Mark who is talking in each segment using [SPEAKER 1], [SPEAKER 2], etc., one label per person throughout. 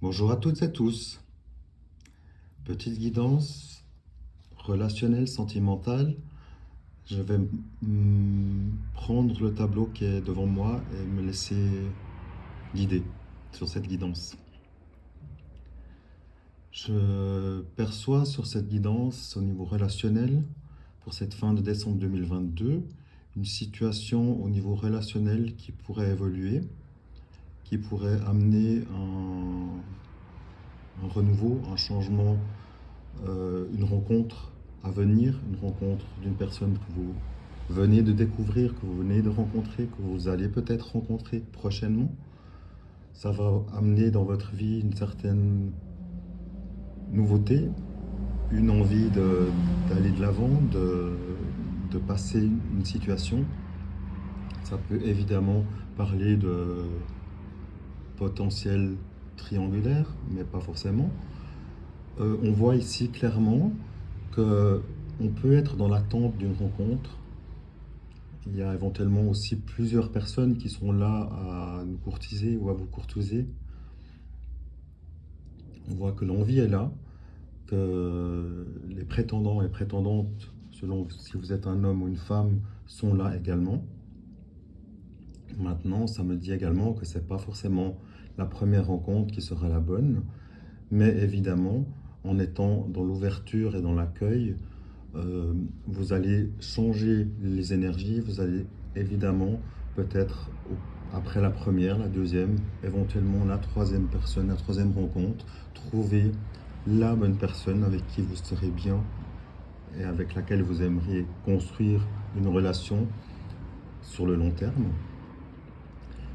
[SPEAKER 1] Bonjour à toutes et tous. Petite guidance relationnelle, sentimentale. Je vais prendre le tableau qui est devant moi et me laisser guider sur cette guidance. Je perçois sur cette guidance au niveau relationnel, pour cette fin de décembre 2022, une situation au niveau relationnel qui pourrait évoluer, qui pourrait amener un renouveau, un changement, une rencontre à venir, une rencontre d'une personne que vous venez de découvrir, que vous venez de rencontrer, que vous allez peut-être rencontrer prochainement. Ça va amener dans votre vie une certaine nouveauté, une envie d'aller de l'avant, de passer une situation. Ça peut évidemment parler de potentiel triangulaire, mais pas forcément. On voit ici clairement que on peut être dans l'attente d'une rencontre. Il y a éventuellement aussi plusieurs personnes qui sont là à nous courtiser ou à vous courtiser. On voit que l'envie est là, que les prétendants et prétendantes, selon si vous êtes un homme ou une femme, sont là également. Maintenant, ça me dit également que c'est pas forcément la première rencontre qui sera la bonne, mais évidemment, en étant dans l'ouverture et dans l'accueil, vous allez changer les énergies, vous allez évidemment peut-être après la première, la deuxième, éventuellement la troisième personne, la troisième rencontre, trouver la bonne personne avec qui vous serez bien et avec laquelle vous aimeriez construire une relation sur le long terme.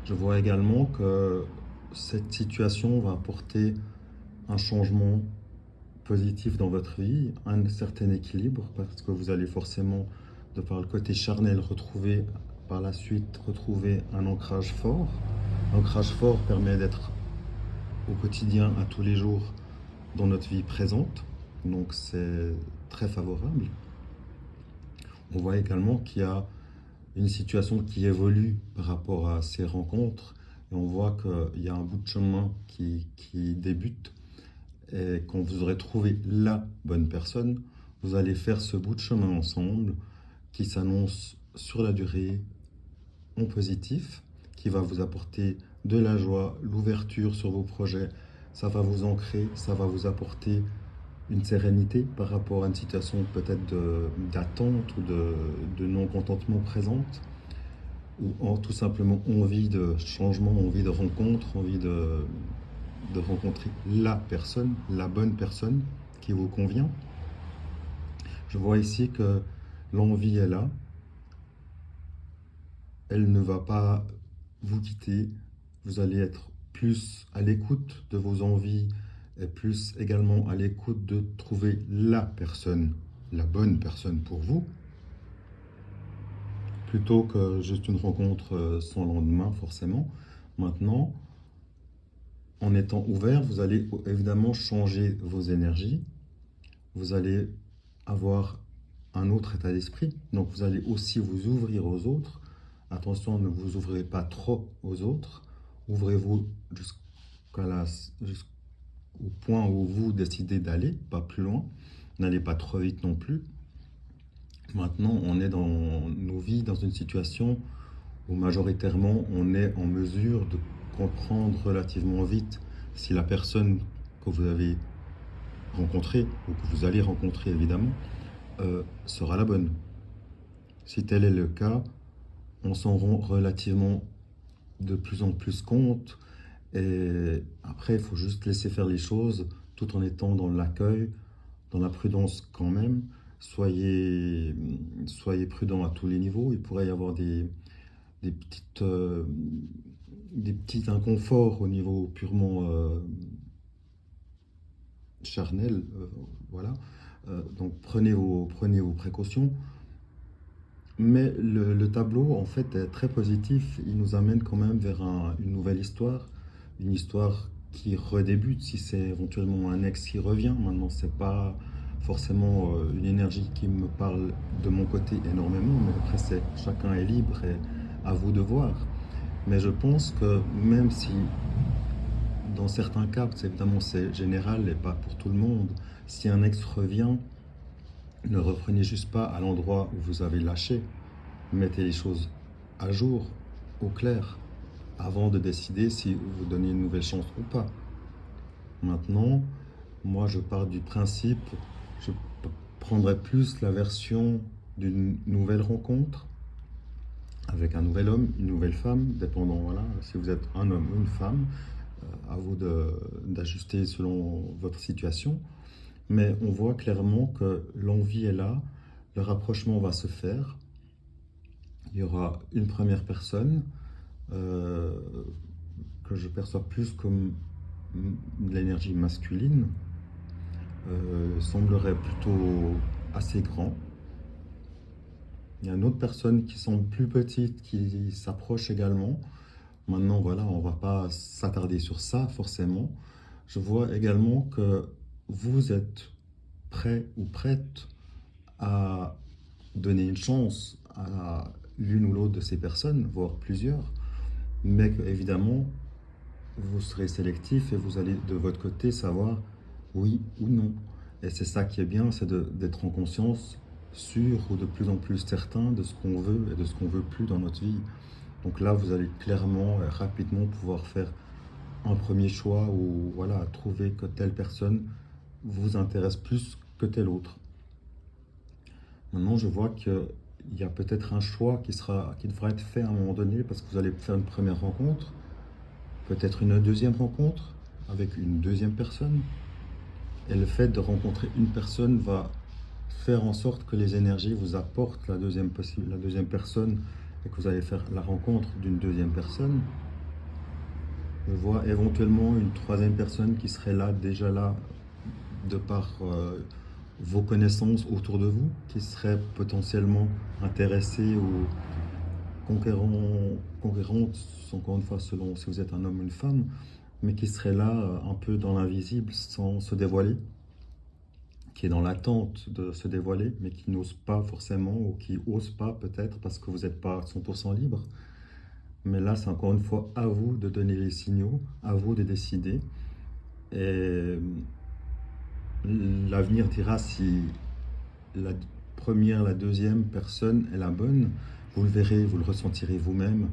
[SPEAKER 1] Je vois également que cette situation va apporter un changement positif dans votre vie, un certain équilibre, parce que vous allez forcément, de par le côté charnel, retrouver par la suite un ancrage fort. L'ancrage fort permet d'être au quotidien, à tous les jours, dans notre vie présente, donc c'est très favorable. On voit également qu'il y a une situation qui évolue par rapport à ces rencontres, et on voit qu'il y a un bout de chemin qui débute. Et quand vous aurez trouvé la bonne personne, vous allez faire ce bout de chemin ensemble qui s'annonce sur la durée en positif, qui va vous apporter de la joie, l'ouverture sur vos projets. Ça va vous ancrer, ça va vous apporter une sérénité par rapport à une situation peut-être d'attente ou de non-contentement présente, ou tout simplement envie de changement, envie de rencontre, envie de rencontrer la personne, la bonne personne qui vous convient. Je vois ici que l'envie est là. Elle ne va pas vous quitter. Vous allez être plus à l'écoute de vos envies et plus également à l'écoute de trouver la personne, la bonne personne pour vous, plutôt que juste une rencontre sans lendemain forcément. Maintenant, en étant ouvert, vous allez évidemment changer vos énergies. Vous allez avoir un autre état d'esprit. Donc vous allez aussi vous ouvrir aux autres. Attention, ne vous ouvrez pas trop aux autres. Ouvrez-vous jusqu'au point où vous décidez d'aller, pas plus loin. N'allez pas trop vite non plus. Maintenant, on est dans nos vies dans une situation où majoritairement on est en mesure de comprendre relativement vite si la personne que vous avez rencontrée, ou que vous allez rencontrer évidemment, sera la bonne. Si tel est le cas, on s'en rend relativement de plus en plus compte, et après il faut juste laisser faire les choses tout en étant dans l'accueil, dans la prudence quand même. Soyez prudent à tous les niveaux. Il pourrait y avoir des petits inconforts au niveau purement charnel, voilà. Donc prenez vos précautions. Mais le tableau, en fait, est très positif. Il nous amène quand même vers une nouvelle histoire. Une histoire qui redébute, si c'est éventuellement un ex qui revient. Maintenant, c'est pas forcément une énergie qui me parle de mon côté énormément, mais après, chacun est libre et à vous de voir. Mais je pense que même si dans certains cas, évidemment c'est général et pas pour tout le monde, si un ex revient, ne reprenez juste pas à l'endroit où vous avez lâché. Mettez les choses à jour, au clair, avant de décider si vous donnez une nouvelle chance ou pas. Maintenant, moi je pars du principe, je prendrais plus la version d'une nouvelle rencontre avec un nouvel homme, une nouvelle femme, dépendant, voilà, si vous êtes un homme ou une femme, à vous d'ajuster selon votre situation. Mais on voit clairement que l'envie est là, le rapprochement va se faire. Il y aura une première personne euh, que je perçois plus comme de l'énergie masculine, semblerait plutôt assez grand. Il y a une autre personne qui semble plus petite qui s'approche également. Maintenant, voilà, on va pas s'attarder sur ça forcément. Je vois également que vous êtes prêt ou prête à donner une chance à l'une ou l'autre de ces personnes, voire plusieurs, mais que, évidemment, vous serez sélectif et vous allez de votre côté savoir oui ou non. Et c'est ça qui est bien, c'est d'être en conscience, sûr ou de plus en plus certain de ce qu'on veut et de ce qu'on veut plus dans notre vie. Donc là, vous allez clairement et rapidement pouvoir faire un premier choix ou voilà, trouver que telle personne vous intéresse plus que telle autre. Maintenant, je vois qu'il y a peut-être un choix qui devra être fait à un moment donné parce que vous allez faire une première rencontre, peut-être une deuxième rencontre avec une deuxième personne. Et le fait de rencontrer une personne va faire en sorte que les énergies vous apportent la deuxième personne et que vous allez faire la rencontre d'une deuxième personne. Je vois éventuellement une troisième personne qui serait là, déjà là, de par vos connaissances autour de vous, qui serait potentiellement intéressée ou conquérante, encore une fois, selon si vous êtes un homme ou une femme, mais qui serait là un peu dans l'invisible sans se dévoiler, qui est dans l'attente de se dévoiler, mais qui n'ose pas forcément ou qui n'ose pas peut-être parce que vous n'êtes pas 100% libre. Mais là, c'est encore une fois à vous de donner les signaux, à vous de décider. Et l'avenir dira si la première, la deuxième personne est la bonne. Vous le verrez, vous le ressentirez vous-même.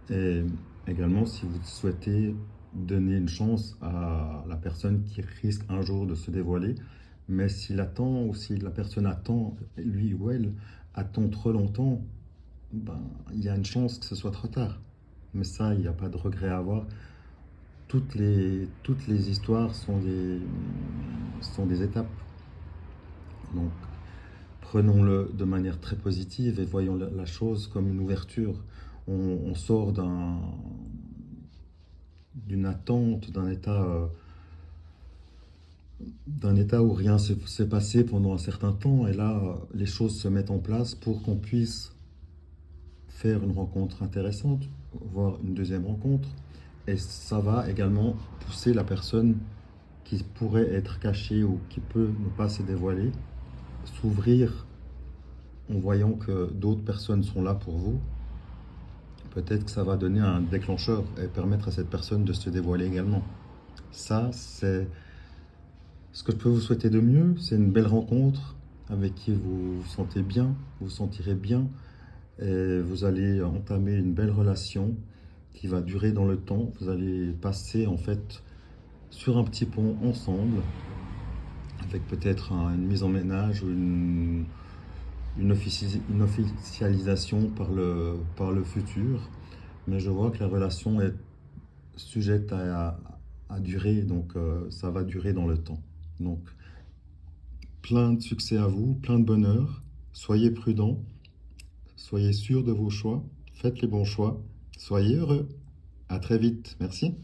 [SPEAKER 1] Et également, si vous souhaitez donner une chance à la personne qui risque un jour de se dévoiler, mais s'il attend ou si la personne attend, lui ou elle, attend trop longtemps, ben, il y a une chance que ce soit trop tard. Mais ça, il n'y a pas de regret à avoir. Toutes les histoires sont des étapes. Donc, prenons-le de manière très positive et voyons la chose comme une ouverture. On sort d'une attente, d'un état où rien s'est passé pendant un certain temps. Et là, les choses se mettent en place pour qu'on puisse faire une rencontre intéressante, voire une deuxième rencontre. Et ça va également pousser la personne qui pourrait être cachée ou qui peut ne pas se dévoiler, s'ouvrir en voyant que d'autres personnes sont là pour vous. Peut-être que ça va donner un déclencheur et permettre à cette personne de se dévoiler également. Ça, c'est ce que je peux vous souhaiter de mieux. C'est une belle rencontre avec qui vous vous sentez bien, vous vous sentirez bien et vous allez entamer une belle relation qui va durer dans le temps. Vous allez passer en fait sur un petit pont ensemble avec peut-être une mise en ménage ou une officialisation par le futur. Mais je vois que la relation est sujette à durer, donc ça va durer dans le temps. Donc, plein de succès à vous, plein de bonheur. Soyez prudents, soyez sûrs de vos choix, faites les bons choix, soyez heureux. À très vite, merci.